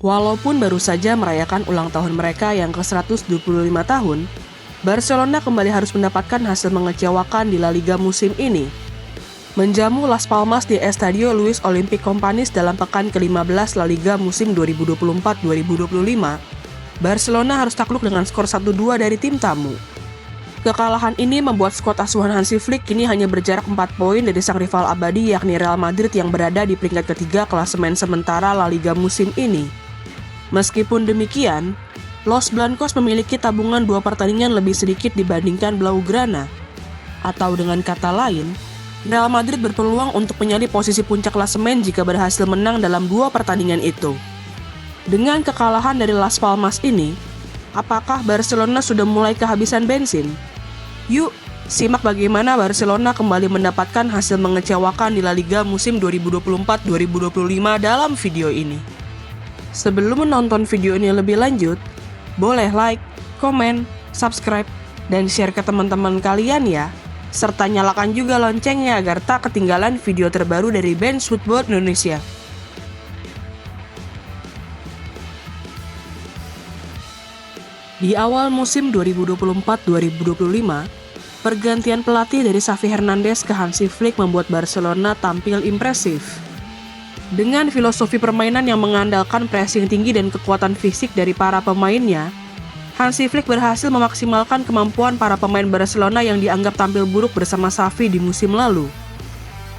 Walaupun baru saja merayakan ulang tahun mereka yang ke-125 tahun, Barcelona kembali harus mendapatkan hasil mengecewakan di La Liga musim ini. Menjamu Las Palmas di Estadio Luis Olympic Companys dalam pekan ke-15 La Liga musim 2024-2025, Barcelona harus takluk dengan skor 1-2 dari tim tamu. Kekalahan ini membuat skuad asuhan Hansi Flick kini hanya berjarak 4 poin dari sang rival abadi yakni Real Madrid yang berada di peringkat ketiga klasemen sementara La Liga musim ini. Meskipun demikian, Los Blancos memiliki tabungan 2 pertandingan lebih sedikit dibandingkan Blaugrana. Atau dengan kata lain, Real Madrid berpeluang untuk menyalip posisi puncak klasemen jika berhasil menang dalam 2 pertandingan itu. Dengan kekalahan dari Las Palmas ini, apakah Barcelona sudah mulai kehabisan bensin? Yuk, simak bagaimana Barcelona kembali mendapatkan hasil mengecewakan di La Liga musim 2024-2025 dalam video ini. Sebelum menonton video ini lebih lanjut, boleh like, komen, subscribe, dan share ke teman-teman kalian ya. Serta nyalakan juga loncengnya agar tak ketinggalan video terbaru dari Bench Football Indonesia. Di awal musim 2024-2025, pergantian pelatih dari Xavi Hernandez ke Hansi Flick membuat Barcelona tampil impresif. Dengan filosofi permainan yang mengandalkan pressing tinggi dan kekuatan fisik dari para pemainnya, Hansi Flick berhasil memaksimalkan kemampuan para pemain Barcelona yang dianggap tampil buruk bersama Xavi di musim lalu.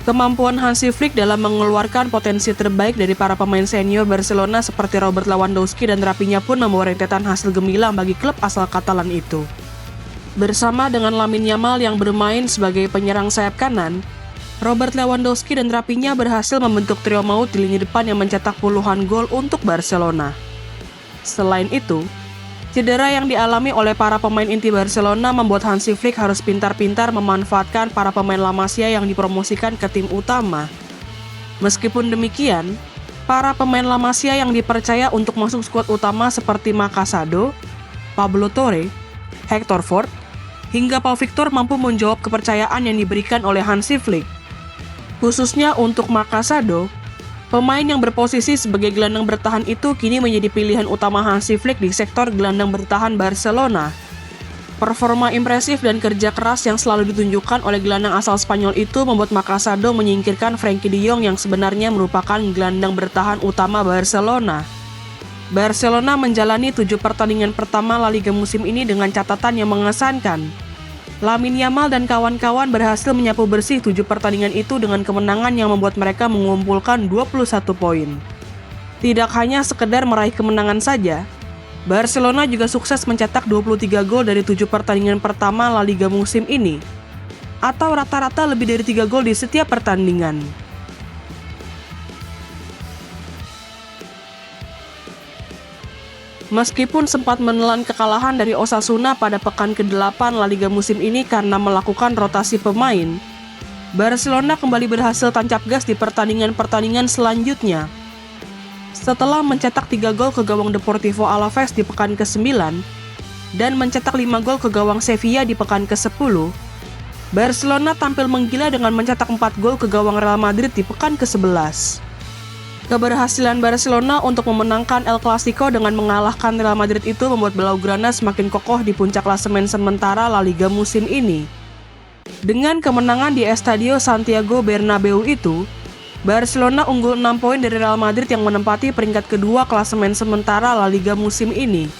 Kemampuan Hansi Flick dalam mengeluarkan potensi terbaik dari para pemain senior Barcelona seperti Robert Lewandowski dan Raphinha pun membawa rentetan hasil gemilang bagi klub asal Katalan itu. Bersama dengan Lamine Yamal yang bermain sebagai penyerang sayap kanan, Robert Lewandowski dan Raphinha berhasil membentuk trio maut di lini depan yang mencetak puluhan gol untuk Barcelona. Selain itu, cedera yang dialami oleh para pemain inti Barcelona membuat Hansi Flick harus pintar-pintar memanfaatkan para pemain La Masia yang dipromosikan ke tim utama. Meskipun demikian, para pemain La Masia yang dipercaya untuk masuk skuad utama seperti Marc Casado, Pablo Torre, Hector Fort, hingga Pau Victor mampu menjawab kepercayaan yang diberikan oleh Hansi Flick. Khususnya untuk Marc Casado, pemain yang berposisi sebagai gelandang bertahan itu kini menjadi pilihan utama Hansi Flick di sektor gelandang bertahan Barcelona. Performa impresif dan kerja keras yang selalu ditunjukkan oleh gelandang asal Spanyol itu membuat Marc Casado menyingkirkan Frenkie de Jong yang sebenarnya merupakan gelandang bertahan utama Barcelona. Barcelona menjalani 7 pertandingan pertama La Liga musim ini dengan catatan yang mengesankan. Lamine Yamal dan kawan-kawan berhasil menyapu bersih 7 pertandingan itu dengan kemenangan yang membuat mereka mengumpulkan 21 poin. Tidak hanya sekedar meraih kemenangan saja, Barcelona juga sukses mencetak 23 gol dari 7 pertandingan pertama La Liga musim ini, atau rata-rata lebih dari 3 gol di setiap pertandingan. Meskipun sempat menelan kekalahan dari Osasuna pada pekan ke-8 La Liga musim ini karena melakukan rotasi pemain, Barcelona kembali berhasil tancap gas di pertandingan-pertandingan selanjutnya. Setelah mencetak 3 gol ke gawang Deportivo Alaves di pekan ke-9 dan mencetak 5 gol ke gawang Sevilla di pekan ke-10, Barcelona tampil menggila dengan mencetak 4 gol ke gawang Real Madrid di pekan ke-11. Keberhasilan Barcelona untuk memenangkan El Clasico dengan mengalahkan Real Madrid itu membuat Blaugrana semakin kokoh di puncak klasemen sementara La Liga musim ini. Dengan kemenangan di Estadio Santiago Bernabeu itu, Barcelona unggul 6 poin dari Real Madrid yang menempati peringkat kedua klasemen sementara La Liga musim ini.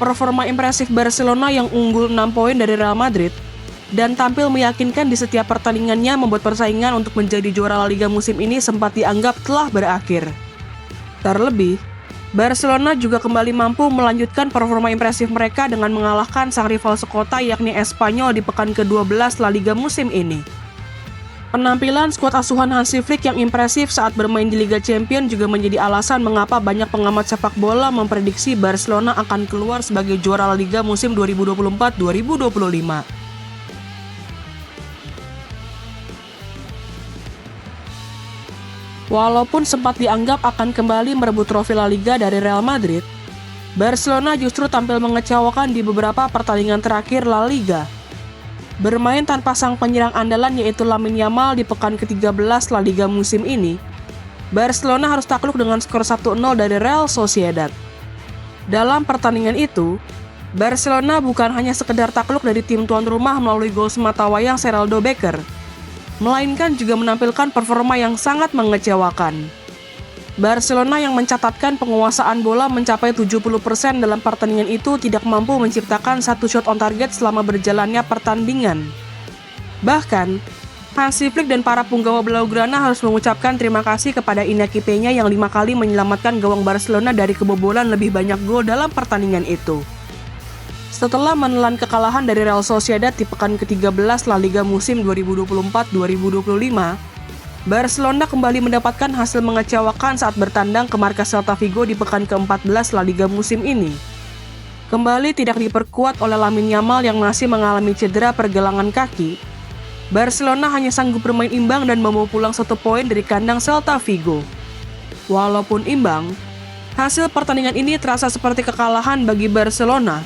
Performa impresif Barcelona yang unggul 6 poin dari Real Madrid dan tampil meyakinkan di setiap pertandingannya membuat persaingan untuk menjadi juara La Liga musim ini sempat dianggap telah berakhir. Terlebih, Barcelona juga kembali mampu melanjutkan performa impresif mereka dengan mengalahkan sang rival sekota yakni Espanyol di pekan ke-12 La Liga musim ini. Penampilan skuad asuhan Hansi Flick yang impresif saat bermain di Liga Champions juga menjadi alasan mengapa banyak pengamat sepak bola memprediksi Barcelona akan keluar sebagai juara La Liga musim 2024-2025. Walaupun sempat dianggap akan kembali merebut trofi La Liga dari Real Madrid, Barcelona justru tampil mengecewakan di beberapa pertandingan terakhir La Liga. Bermain tanpa sang penyerang andalan yaitu Lamine Yamal di pekan ke-13 La Liga musim ini, Barcelona harus takluk dengan skor 1-0 dari Real Sociedad. Dalam pertandingan itu, Barcelona bukan hanya sekedar takluk dari tim tuan rumah melalui gol sematawayang Geraldo Becker, melainkan juga menampilkan performa yang sangat mengecewakan. Barcelona yang mencatatkan penguasaan bola mencapai 70% dalam pertandingan itu tidak mampu menciptakan satu shot on target selama berjalannya pertandingan. Bahkan, Hansi Flick dan para punggawa Blaugrana harus mengucapkan terima kasih kepada Iñaki Peña yang 5 kali menyelamatkan gawang Barcelona dari kebobolan lebih banyak gol dalam pertandingan itu. Setelah menelan kekalahan dari Real Sociedad di pekan ke-13 La Liga musim 2024-2025, Barcelona kembali mendapatkan hasil mengecewakan saat bertandang ke markas Celta Vigo di pekan ke-14 La Liga musim ini. Kembali tidak diperkuat oleh Lamine Yamal yang masih mengalami cedera pergelangan kaki, Barcelona hanya sanggup bermain imbang dan membawa pulang 1 poin dari kandang Celta Vigo. Walaupun imbang, hasil pertandingan ini terasa seperti kekalahan bagi Barcelona.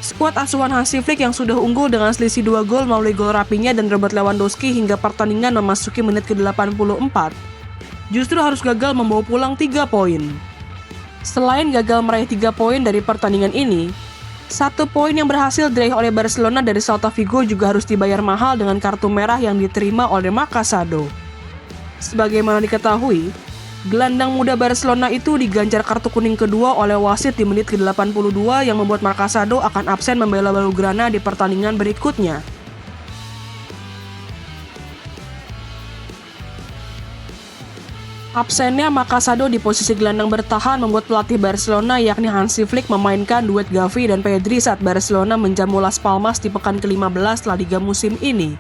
Skuad asuhan Hansi Flick yang sudah unggul dengan selisih 2 gol melalui gol Raphinha dan Robert Lewandowski hingga pertandingan memasuki menit ke-84, justru harus gagal membawa pulang 3 poin. Selain gagal meraih 3 poin dari pertandingan ini, 1 poin yang berhasil diraih oleh Barcelona dari Celta Vigo juga harus dibayar mahal dengan kartu merah yang diterima oleh Marc Casado. Sebagaimana diketahui, gelandang muda Barcelona itu diganjar kartu kuning kedua oleh wasit di menit ke-82 yang membuat Marc Casado akan absen membela Blaugrana di pertandingan berikutnya. Absennya Marc Casado di posisi gelandang bertahan membuat pelatih Barcelona yakni Hansi Flick memainkan duet Gavi dan Pedri saat Barcelona menjamu Las Palmas di pekan ke-15 La Liga musim ini.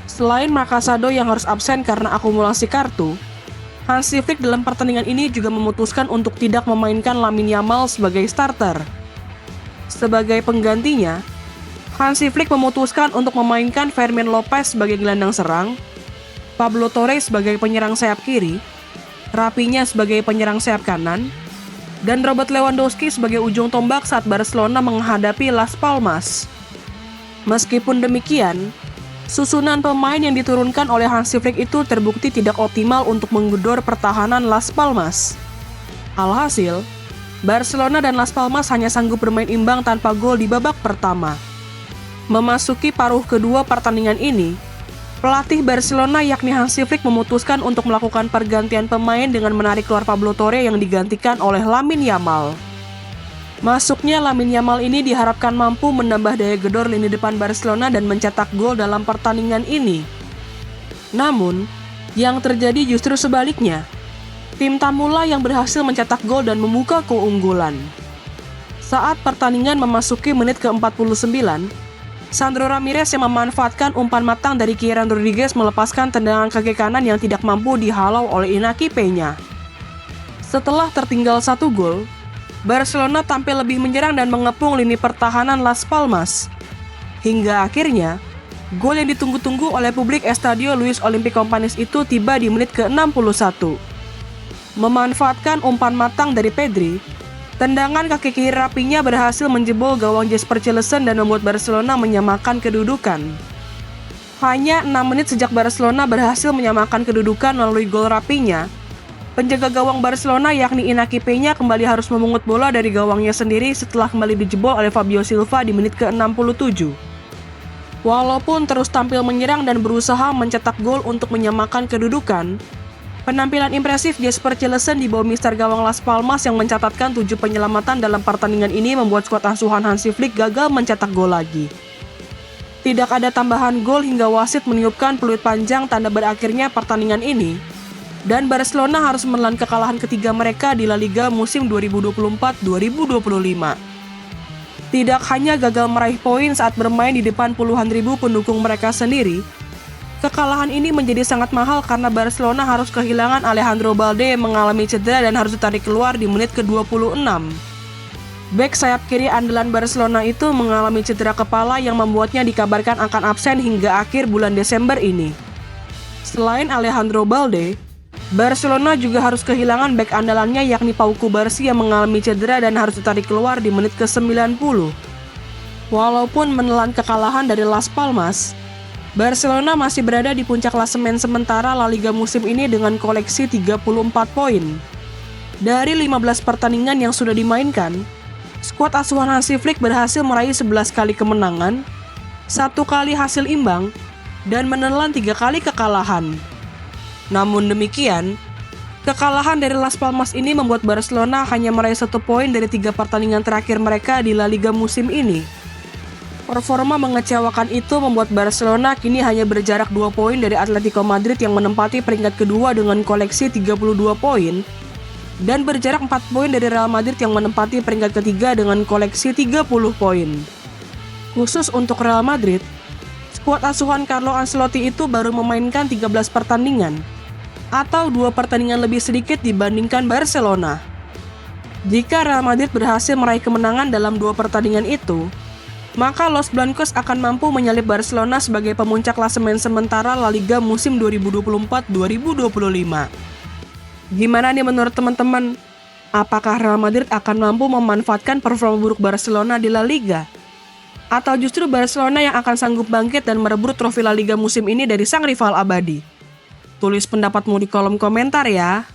Selain Marc Casado yang harus absen karena akumulasi kartu, Hansi Flick dalam pertandingan ini juga memutuskan untuk tidak memainkan Lamine Yamal sebagai starter. Sebagai penggantinya, Hansi Flick memutuskan untuk memainkan Fermin Lopez sebagai gelandang serang, Pablo Torres sebagai penyerang sayap kiri, Raphinha sebagai penyerang sayap kanan, dan Robert Lewandowski sebagai ujung tombak saat Barcelona menghadapi Las Palmas. Meskipun demikian, susunan pemain yang diturunkan oleh Hansi Flick itu terbukti tidak optimal untuk menggedor pertahanan Las Palmas. Alhasil, Barcelona dan Las Palmas hanya sanggup bermain imbang tanpa gol di babak pertama. Memasuki paruh kedua pertandingan ini, pelatih Barcelona yakni Hansi Flick memutuskan untuk melakukan pergantian pemain dengan menarik keluar Pablo Torre yang digantikan oleh Lamine Yamal. Masuknya Lamine Yamal ini diharapkan mampu menambah daya gedor lini depan Barcelona dan mencetak gol dalam pertandingan ini. Namun, yang terjadi justru sebaliknya. Tim tamulah yang berhasil mencetak gol dan membuka keunggulan. Saat pertandingan memasuki menit ke-49, Sandro Ramirez yang memanfaatkan umpan matang dari Kieran Rodriguez melepaskan tendangan kaki kanan yang tidak mampu dihalau oleh Iñaki Peña. Setelah tertinggal 1 gol, Barcelona tampil lebih menyerang dan mengepung lini pertahanan Las Palmas. Hingga akhirnya, gol yang ditunggu-tunggu oleh publik Estadio Luis Olímpic Companys itu tiba di menit ke-61. Memanfaatkan umpan matang dari Pedri, tendangan kaki kiri Raphinha berhasil menjebol gawang Jasper Cillessen dan membuat Barcelona menyamakan kedudukan. Hanya 6 menit sejak Barcelona berhasil menyamakan kedudukan melalui gol Raphinha, penjaga gawang Barcelona yakni Iñaki Peña kembali harus memungut bola dari gawangnya sendiri setelah kembali dijebol oleh Fabio Silva di menit ke-67. Walaupun terus tampil menyerang dan berusaha mencetak gol untuk menyamakan kedudukan, penampilan impresif Jasper Cillessen di bawah mister gawang Las Palmas yang mencatatkan 7 penyelamatan dalam pertandingan ini membuat skuad asuhan Hansi Flick gagal mencetak gol lagi. Tidak ada tambahan gol hingga wasit meniupkan peluit panjang tanda berakhirnya pertandingan ini, dan Barcelona harus menelan kekalahan ketiga mereka di La Liga musim 2024-2025. Tidak hanya gagal meraih poin saat bermain di depan puluhan ribu pendukung mereka sendiri, kekalahan ini menjadi sangat mahal karena Barcelona harus kehilangan Alejandro Balde yang mengalami cedera dan harus ditarik keluar di menit ke-26. Bek sayap kiri andalan Barcelona itu mengalami cedera kepala yang membuatnya dikabarkan akan absen hingga akhir bulan Desember ini. Selain Alejandro Balde, Barcelona juga harus kehilangan bek andalannya yakni Pau Cubarsí yang mengalami cedera dan harus ditarik keluar di menit ke-90. Walaupun menelan kekalahan dari Las Palmas, Barcelona masih berada di puncak klasemen sementara La Liga musim ini dengan koleksi 34 poin. Dari 15 pertandingan yang sudah dimainkan, skuad asuhan Hansi Flick berhasil meraih 11 kali kemenangan, 1 kali hasil imbang, dan menelan 3 kali kekalahan. Namun demikian, kekalahan dari Las Palmas ini membuat Barcelona hanya meraih 1 poin dari 3 pertandingan terakhir mereka di La Liga musim ini. Performa mengecewakan itu membuat Barcelona kini hanya berjarak 2 poin dari Atletico Madrid yang menempati peringkat kedua dengan koleksi 32 poin, dan berjarak 4 poin dari Real Madrid yang menempati peringkat ketiga dengan koleksi 30 poin. Khusus untuk Real Madrid, skuad asuhan Carlo Ancelotti itu baru memainkan 13 pertandingan, atau 2 pertandingan lebih sedikit dibandingkan Barcelona. Jika Real Madrid berhasil meraih kemenangan dalam 2 pertandingan itu, maka Los Blancos akan mampu menyalip Barcelona sebagai pemuncak klasemen sementara La Liga musim 2024-2025. Gimana nih menurut teman-teman? Apakah Real Madrid akan mampu memanfaatkan performa buruk Barcelona di La Liga? Atau justru Barcelona yang akan sanggup bangkit dan merebut trofi La Liga musim ini dari sang rival abadi? Tulis pendapatmu di kolom komentar ya.